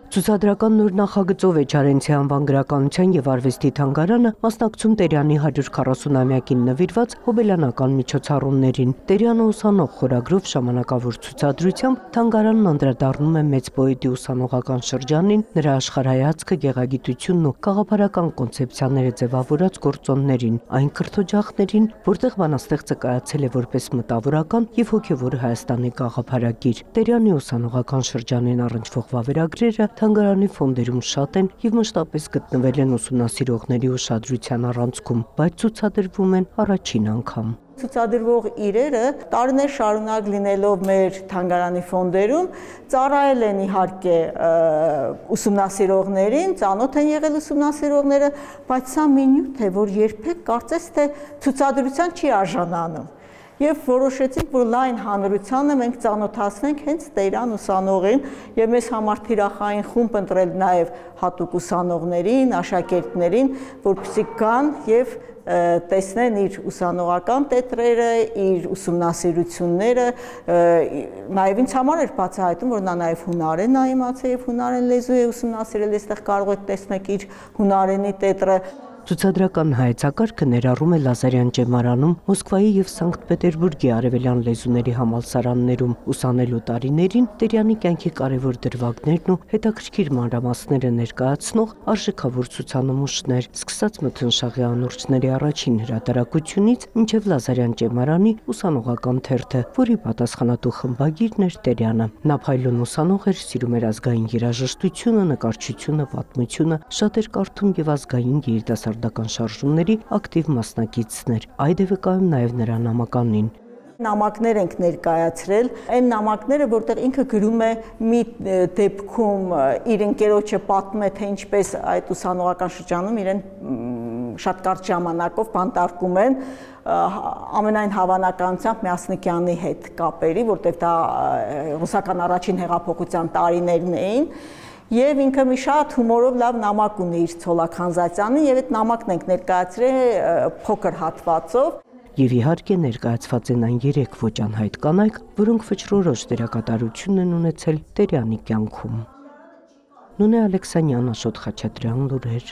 Ցուցադրական նոր նախագծով է Չարենցի անվան գրականության եւ արվեստի թանգարանը մասնակցում Տերյանի 140-ամյակին նվիրված հոբելյանական միջոցառումներին։ Տերյանը ուսանող խորագրով ժամանակավոր ցուցադրությամբ թանգարանն անդրադառնում է մեծ պոետի ուսանողական շրջանին, նրա աշխարհայացքը, գեղագիտությունն ու գաղափարական կոնցեպցիաները ձևավորած գործոններին, այն կրթօջախներին, որտեղ բանաստեղծը կայացել է որպես մտավորական եւ հոգեվոր Հայաստանի գաղափարագիր։ Տերյանի ուսանողական շրջանին առնչվող վավերագրերը թանգարանի ֆոնդերում շատ են եւ մշտապես գտնվել են ուսումնասիրողների ուշադրության առանցքում, բայց ցուցադրվում են առաջին անգամ։ Ցուցադրվող իրերը տարիներ շարունակ լինելով մեր թանգարանի ֆոնդերում ծառայել են իհարկե ուսումնասիրողներին, ծանոթ են եղել ուսումնասիրողները, բայց սա մի նյութ է, որ երբեք կարծես թե ցուցադրության չի արժանանում։ Եվ որոշեցինք, որ լայն հանրությանը մենք ծանոթացնենք հենց Տերյան ուսանողին եւ մեզ համար թիրախային խումբ ընտրել նաեւ հատուկ ուսանողներին, աշակերտներին, որպեսզի գան եւ տեսնեն իր ուսանողական տետրերը, իր ուսումնասիրությունները, նաեւ ինձ համար էր բացահայտում, որ նա նաեւ հունարեն է իմացել եւ հունարեն լեզու է ուսումնասիրել, այստեղ կարող եք տեսնել իր հունարենի տետրը։ Ցուցադրական հայեցակարգը ներառում է Լազարյան ճեմարանում, Մոսկվայի եւ Սանկտ Պետերբուրգի արևելյան լեզուների համալսարաններում ուսանելու տարիներին Տերյանի կյանքի կարևոր դրվագներն ու հետաքրքիր մանրամասները ներկայացնող արժեքավոր ցուցանմուշներ, սկսած Մթնշաղի անուրջների առաջին հրատարակությունից մինչև Լազարյան ճեմարանի ուսանողական թերթը, որի պատասխանատու խմբագիրն էր Տերյանը։ Նա փայլուն ուսանող էր, սիրում էր ազգային երաժշտությունը, նկարչությունը, պատմությունը, շատ էր կարդում եւ ազգային երիտասարդական շարժումների ակտիվ մասնակիցներ, այդ է վկայում նաև նրա նամականին։ Նամակներ ենք ներկայացրել, այն նամակները, որտեղ ինքը գրում է մի դեպքում իր ընկերոջը պատմում է, թե ինչպես այդ ուսանողական շրջանում իրեն շատ կարճ ժամանակով բանտարկում են, ամենայն հավանականությամբ Միասնիկյանի հետ կապերի, որտեղ դա ռուսական առաջին հեղափոխության տարիներն էին։ Եվ ինքը մի շատ հումորով լավ նամակ ունի իր Ցոլակ Խանզատյանին եւ այդ նամակն ենք ներկայացրել փոքր հատվածով։ Եվ իհարկե ներկայացված են այն 3 ոչ անհայտ կանայք, որոնք վճռորոշ դերակատարություն են ունեցել Տերյանի կյանքում։ Նունե Ալեքսանյան, Աշոտ Խաչատրյան, լուրեր։